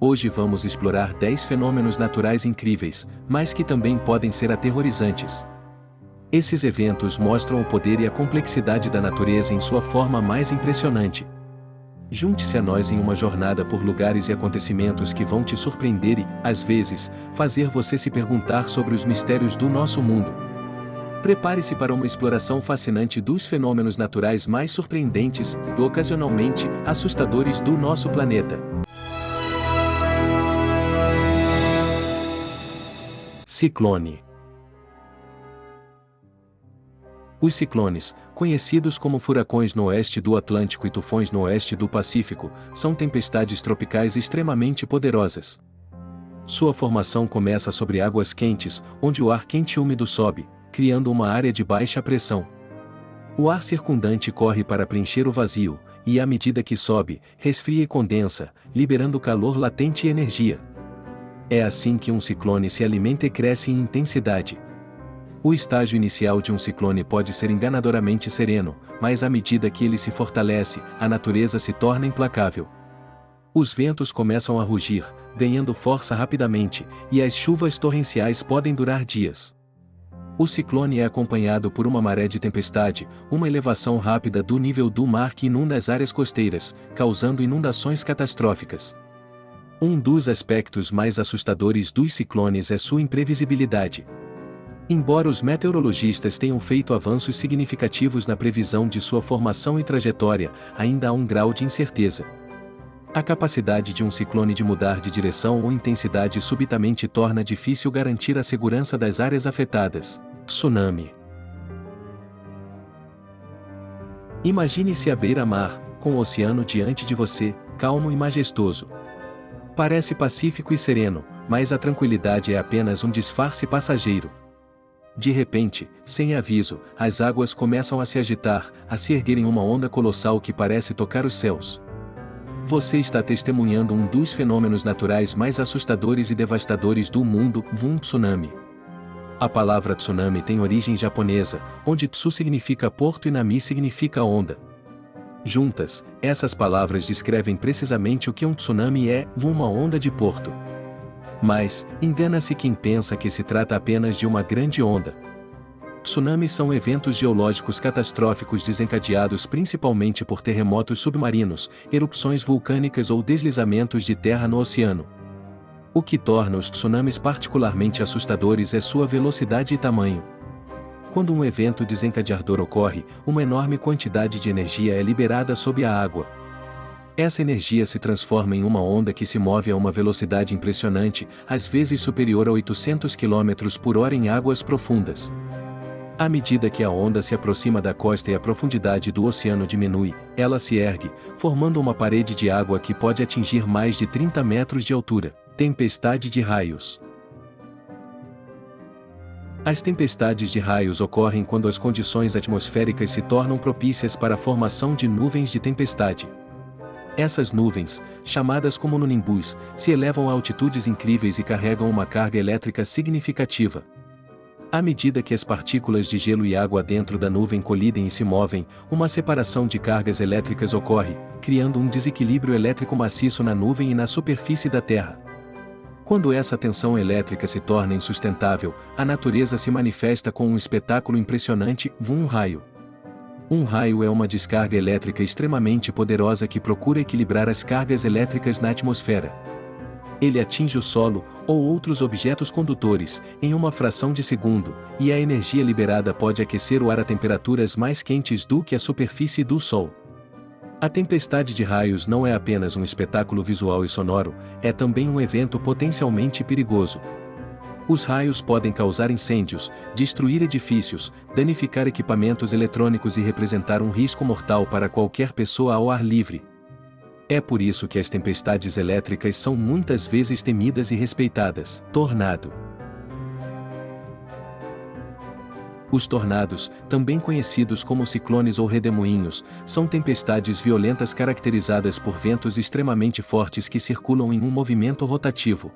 Hoje vamos explorar 10 fenômenos naturais incríveis, mas que também podem ser aterrorizantes. Esses eventos mostram o poder e a complexidade da natureza em sua forma mais impressionante. Junte-se a nós em uma jornada por lugares e acontecimentos que vão te surpreender e, às vezes, fazer você se perguntar sobre os mistérios do nosso mundo. Prepare-se para uma exploração fascinante dos fenômenos naturais mais surpreendentes e, ocasionalmente, assustadores do nosso planeta. Ciclone. Os ciclones, conhecidos como furacões no oeste do Atlântico e tufões no oeste do Pacífico, são tempestades tropicais extremamente poderosas. Sua formação começa sobre águas quentes, onde o ar quente e úmido sobe, criando uma área de baixa pressão. O ar circundante corre para preencher o vazio, e à medida que sobe, resfria e condensa, liberando calor latente e energia. É assim que um ciclone se alimenta e cresce em intensidade. O estágio inicial de um ciclone pode ser enganadoramente sereno, mas à medida que ele se fortalece, a natureza se torna implacável. Os ventos começam a rugir, ganhando força rapidamente, e as chuvas torrenciais podem durar dias. O ciclone é acompanhado por uma maré de tempestade, uma elevação rápida do nível do mar que inunda as áreas costeiras, causando inundações catastróficas. Um dos aspectos mais assustadores dos ciclones é sua imprevisibilidade. Embora os meteorologistas tenham feito avanços significativos na previsão de sua formação e trajetória, ainda há um grau de incerteza. A capacidade de um ciclone de mudar de direção ou intensidade subitamente torna difícil garantir a segurança das áreas afetadas. Tsunami. Imagine-se à beira-mar, com o oceano diante de você, calmo e majestoso. Parece pacífico e sereno, mas a tranquilidade é apenas um disfarce passageiro. De repente, sem aviso, as águas começam a se agitar, a se erguer em uma onda colossal que parece tocar os céus. Você está testemunhando um dos fenômenos naturais mais assustadores e devastadores do mundo, um tsunami. A palavra tsunami tem origem japonesa, onde tsu significa porto e nami significa onda. Juntas, essas palavras descrevem precisamente o que um tsunami é, uma onda de porto. Mas, engana-se quem pensa que se trata apenas de uma grande onda. Tsunamis são eventos geológicos catastróficos desencadeados principalmente por terremotos submarinos, erupções vulcânicas ou deslizamentos de terra no oceano. O que torna os tsunamis particularmente assustadores é sua velocidade e tamanho. Quando um evento desencadeador ocorre, uma enorme quantidade de energia é liberada sob a água. Essa energia se transforma em uma onda que se move a uma velocidade impressionante, às vezes superior a 800 km por hora em águas profundas. À medida que a onda se aproxima da costa e a profundidade do oceano diminui, ela se ergue, formando uma parede de água que pode atingir mais de 30 metros de altura. Tempestade de raios. As tempestades de raios ocorrem quando as condições atmosféricas se tornam propícias para a formação de nuvens de tempestade. Essas nuvens, chamadas como cumulonimbus, se elevam a altitudes incríveis e carregam uma carga elétrica significativa. À medida que as partículas de gelo e água dentro da nuvem colidem e se movem, uma separação de cargas elétricas ocorre, criando um desequilíbrio elétrico maciço na nuvem e na superfície da Terra. Quando essa tensão elétrica se torna insustentável, a natureza se manifesta com um espetáculo impressionante, um raio. Um raio é uma descarga elétrica extremamente poderosa que procura equilibrar as cargas elétricas na atmosfera. Ele atinge o solo, ou outros objetos condutores, em uma fração de segundo, e a energia liberada pode aquecer o ar a temperaturas mais quentes do que a superfície do Sol. A tempestade de raios não é apenas um espetáculo visual e sonoro, é também um evento potencialmente perigoso. Os raios podem causar incêndios, destruir edifícios, danificar equipamentos eletrônicos e representar um risco mortal para qualquer pessoa ao ar livre. É por isso que as tempestades elétricas são muitas vezes temidas e respeitadas. Tornado. Os tornados, também conhecidos como ciclones ou redemoinhos, são tempestades violentas caracterizadas por ventos extremamente fortes que circulam em um movimento rotativo.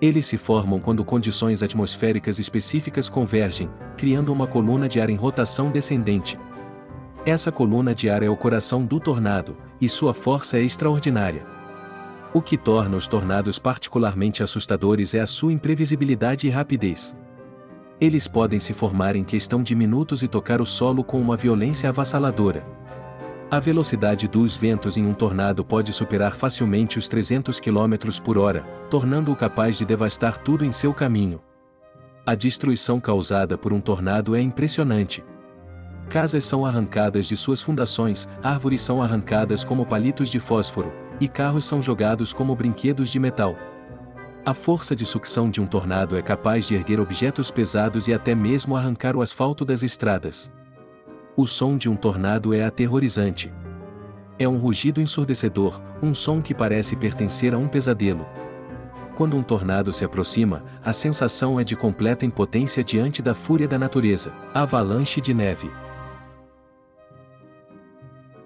Eles se formam quando condições atmosféricas específicas convergem, criando uma coluna de ar em rotação descendente. Essa coluna de ar é o coração do tornado, e sua força é extraordinária. O que torna os tornados particularmente assustadores é a sua imprevisibilidade e rapidez. Eles podem se formar em questão de minutos e tocar o solo com uma violência avassaladora. A velocidade dos ventos em um tornado pode superar facilmente os 300 km por hora, tornando-o capaz de devastar tudo em seu caminho. A destruição causada por um tornado é impressionante. Casas são arrancadas de suas fundações, árvores são arrancadas como palitos de fósforo, e carros são jogados como brinquedos de metal. A força de sucção de um tornado é capaz de erguer objetos pesados e até mesmo arrancar o asfalto das estradas. O som de um tornado é aterrorizante. É um rugido ensurdecedor, um som que parece pertencer a um pesadelo. Quando um tornado se aproxima, a sensação é de completa impotência diante da fúria da natureza. Avalanche de neve.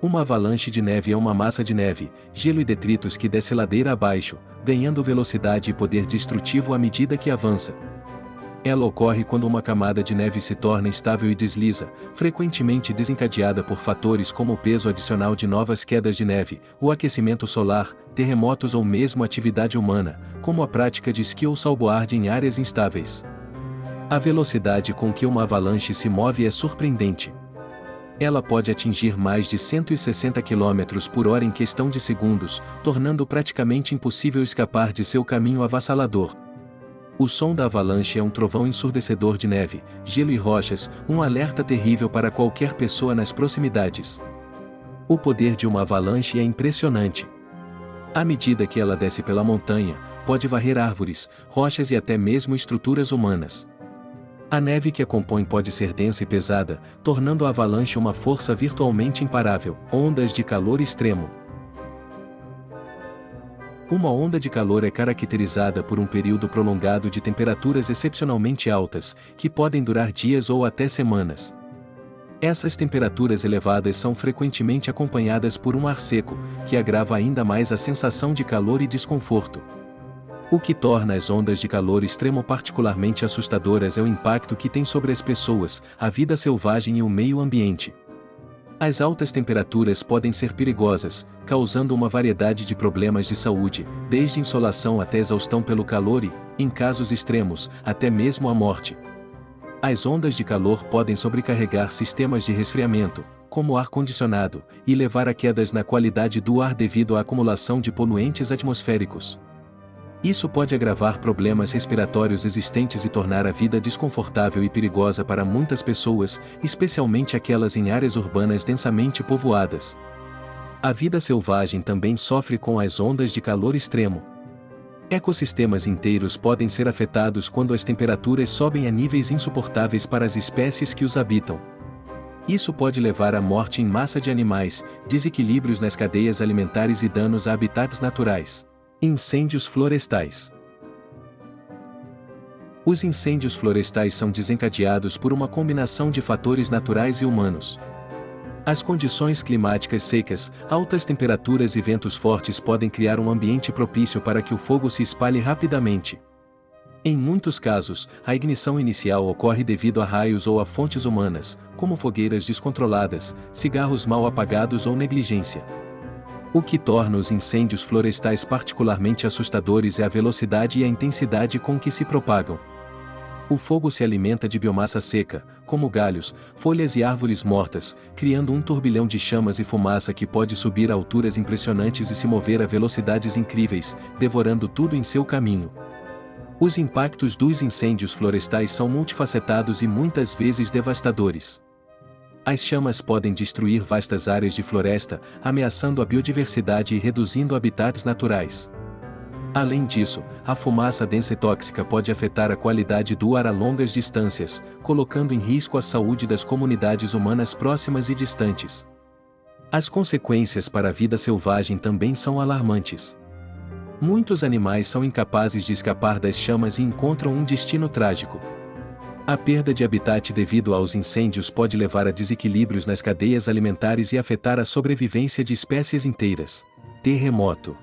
Uma avalanche de neve é uma massa de neve, gelo e detritos que desce ladeira abaixo, ganhando velocidade e poder destrutivo à medida que avança. Ela ocorre quando uma camada de neve se torna instável e desliza, frequentemente desencadeada por fatores como o peso adicional de novas quedas de neve, o aquecimento solar, terremotos ou mesmo atividade humana, como a prática de esqui ou snowboard em áreas instáveis. A velocidade com que uma avalanche se move é surpreendente. Ela pode atingir mais de 160 km por hora em questão de segundos, tornando praticamente impossível escapar de seu caminho avassalador. O som da avalanche é um trovão ensurdecedor de neve, gelo e rochas, um alerta terrível para qualquer pessoa nas proximidades. O poder de uma avalanche é impressionante. À medida que ela desce pela montanha, pode varrer árvores, rochas e até mesmo estruturas humanas. A neve que a compõe pode ser densa e pesada, tornando a avalanche uma força virtualmente imparável. Ondas de calor extremo. Uma onda de calor é caracterizada por um período prolongado de temperaturas excepcionalmente altas, que podem durar dias ou até semanas. Essas temperaturas elevadas são frequentemente acompanhadas por um ar seco, que agrava ainda mais a sensação de calor e desconforto. O que torna as ondas de calor extremo particularmente assustadoras é o impacto que tem sobre as pessoas, a vida selvagem e o meio ambiente. As altas temperaturas podem ser perigosas, causando uma variedade de problemas de saúde, desde insolação até exaustão pelo calor e, em casos extremos, até mesmo a morte. As ondas de calor podem sobrecarregar sistemas de resfriamento, como o ar-condicionado, e levar a quedas na qualidade do ar devido à acumulação de poluentes atmosféricos. Isso pode agravar problemas respiratórios existentes e tornar a vida desconfortável e perigosa para muitas pessoas, especialmente aquelas em áreas urbanas densamente povoadas. A vida selvagem também sofre com as ondas de calor extremo. Ecossistemas inteiros podem ser afetados quando as temperaturas sobem a níveis insuportáveis para as espécies que os habitam. Isso pode levar à morte em massa de animais, desequilíbrios nas cadeias alimentares e danos a habitats naturais. Incêndios florestais. Os incêndios florestais são desencadeados por uma combinação de fatores naturais e humanos. As condições climáticas secas, altas temperaturas e ventos fortes podem criar um ambiente propício para que o fogo se espalhe rapidamente. Em muitos casos, a ignição inicial ocorre devido a raios ou a fontes humanas, como fogueiras descontroladas, cigarros mal apagados ou negligência. O que torna os incêndios florestais particularmente assustadores é a velocidade e a intensidade com que se propagam. O fogo se alimenta de biomassa seca, como galhos, folhas e árvores mortas, criando um turbilhão de chamas e fumaça que pode subir a alturas impressionantes e se mover a velocidades incríveis, devorando tudo em seu caminho. Os impactos dos incêndios florestais são multifacetados e muitas vezes devastadores. As chamas podem destruir vastas áreas de floresta, ameaçando a biodiversidade e reduzindo habitats naturais. Além disso, a fumaça densa e tóxica pode afetar a qualidade do ar a longas distâncias, colocando em risco a saúde das comunidades humanas próximas e distantes. As consequências para a vida selvagem também são alarmantes. Muitos animais são incapazes de escapar das chamas e encontram um destino trágico. A perda de habitat devido aos incêndios pode levar a desequilíbrios nas cadeias alimentares e afetar a sobrevivência de espécies inteiras. Terremoto.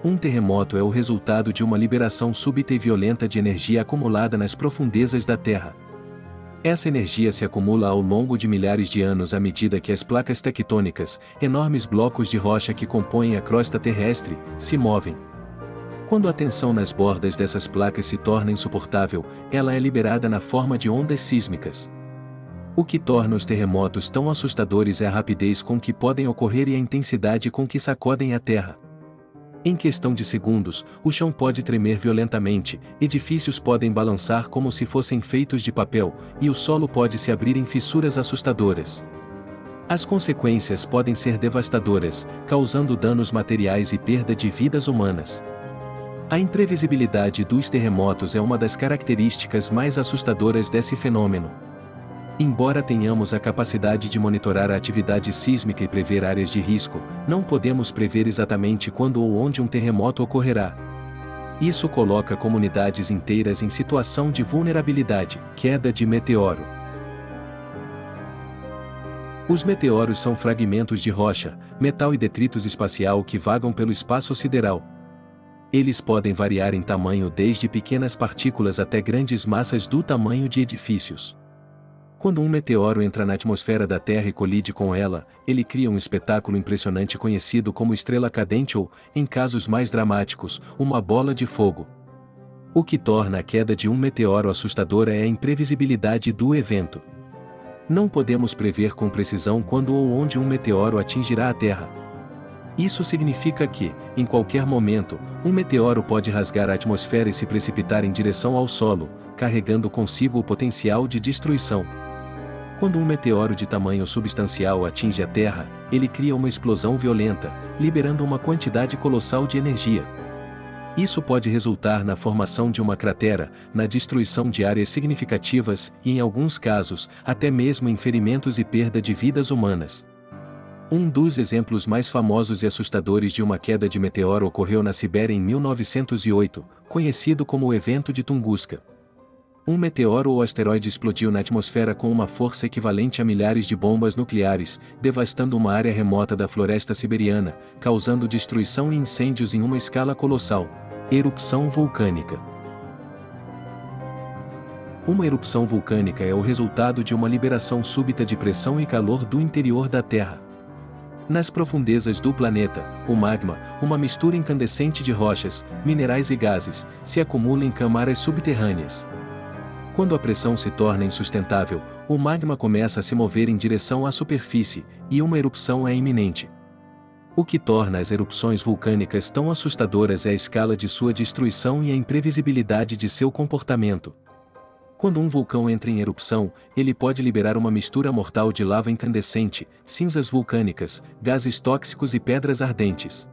Um terremoto é o resultado de uma liberação súbita e violenta de energia acumulada nas profundezas da Terra. Essa energia se acumula ao longo de milhares de anos à medida que as placas tectônicas, enormes blocos de rocha que compõem a crosta terrestre, se movem. Quando a tensão nas bordas dessas placas se torna insuportável, ela é liberada na forma de ondas sísmicas. O que torna os terremotos tão assustadores é a rapidez com que podem ocorrer e a intensidade com que sacodem a Terra. Em questão de segundos, o chão pode tremer violentamente, edifícios podem balançar como se fossem feitos de papel, e o solo pode se abrir em fissuras assustadoras. As consequências podem ser devastadoras, causando danos materiais e perda de vidas humanas. A imprevisibilidade dos terremotos é uma das características mais assustadoras desse fenômeno. Embora tenhamos a capacidade de monitorar a atividade sísmica e prever áreas de risco, não podemos prever exatamente quando ou onde um terremoto ocorrerá. Isso coloca comunidades inteiras em situação de vulnerabilidade. Queda de meteoro. Os meteoros são fragmentos de rocha, metal e detritos espacial que vagam pelo espaço sideral. Eles podem variar em tamanho desde pequenas partículas até grandes massas do tamanho de edifícios. Quando um meteoro entra na atmosfera da Terra e colide com ela, ele cria um espetáculo impressionante conhecido como estrela cadente ou, em casos mais dramáticos, uma bola de fogo. O que torna a queda de um meteoro assustadora é a imprevisibilidade do evento. Não podemos prever com precisão quando ou onde um meteoro atingirá a Terra. Isso significa que, em qualquer momento, um meteoro pode rasgar a atmosfera e se precipitar em direção ao solo, carregando consigo o potencial de destruição. Quando um meteoro de tamanho substancial atinge a Terra, ele cria uma explosão violenta, liberando uma quantidade colossal de energia. Isso pode resultar na formação de uma cratera, na destruição de áreas significativas e, em alguns casos, até mesmo em ferimentos e perda de vidas humanas. Um dos exemplos mais famosos e assustadores de uma queda de meteoro ocorreu na Sibéria em 1908, conhecido como o evento de Tunguska. Um meteoro ou asteroide explodiu na atmosfera com uma força equivalente a milhares de bombas nucleares, devastando uma área remota da floresta siberiana, causando destruição e incêndios em uma escala colossal. Erupção vulcânica. Uma erupção vulcânica é o resultado de uma liberação súbita de pressão e calor do interior da Terra. Nas profundezas do planeta, o magma, uma mistura incandescente de rochas, minerais e gases, se acumula em camadas subterrâneas. Quando a pressão se torna insustentável, o magma começa a se mover em direção à superfície, e uma erupção é iminente. O que torna as erupções vulcânicas tão assustadoras é a escala de sua destruição e a imprevisibilidade de seu comportamento. Quando um vulcão entra em erupção, ele pode liberar uma mistura mortal de lava incandescente, cinzas vulcânicas, gases tóxicos e pedras ardentes.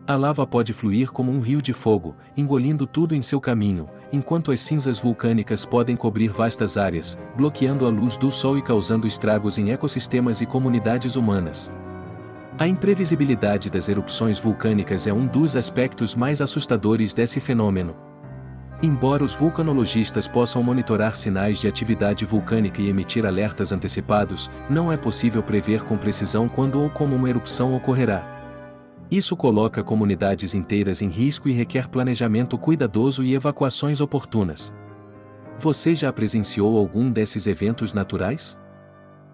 A lava pode fluir como um rio de fogo, engolindo tudo em seu caminho, enquanto as cinzas vulcânicas podem cobrir vastas áreas, bloqueando a luz do sol e causando estragos em ecossistemas e comunidades humanas. A imprevisibilidade das erupções vulcânicas é um dos aspectos mais assustadores desse fenômeno. Embora os vulcanologistas possam monitorar sinais de atividade vulcânica e emitir alertas antecipados, não é possível prever com precisão quando ou como uma erupção ocorrerá. Isso coloca comunidades inteiras em risco e requer planejamento cuidadoso e evacuações oportunas. Você já presenciou algum desses eventos naturais?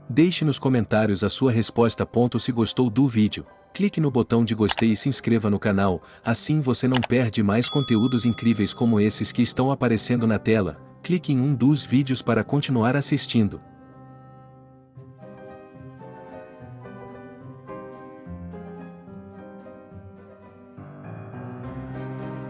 Deixe nos comentários a sua resposta. Se gostou do vídeo, clique no botão de gostei e se inscreva no canal, assim você não perde mais conteúdos incríveis como esses que estão aparecendo na tela. Clique em um dos vídeos para continuar assistindo.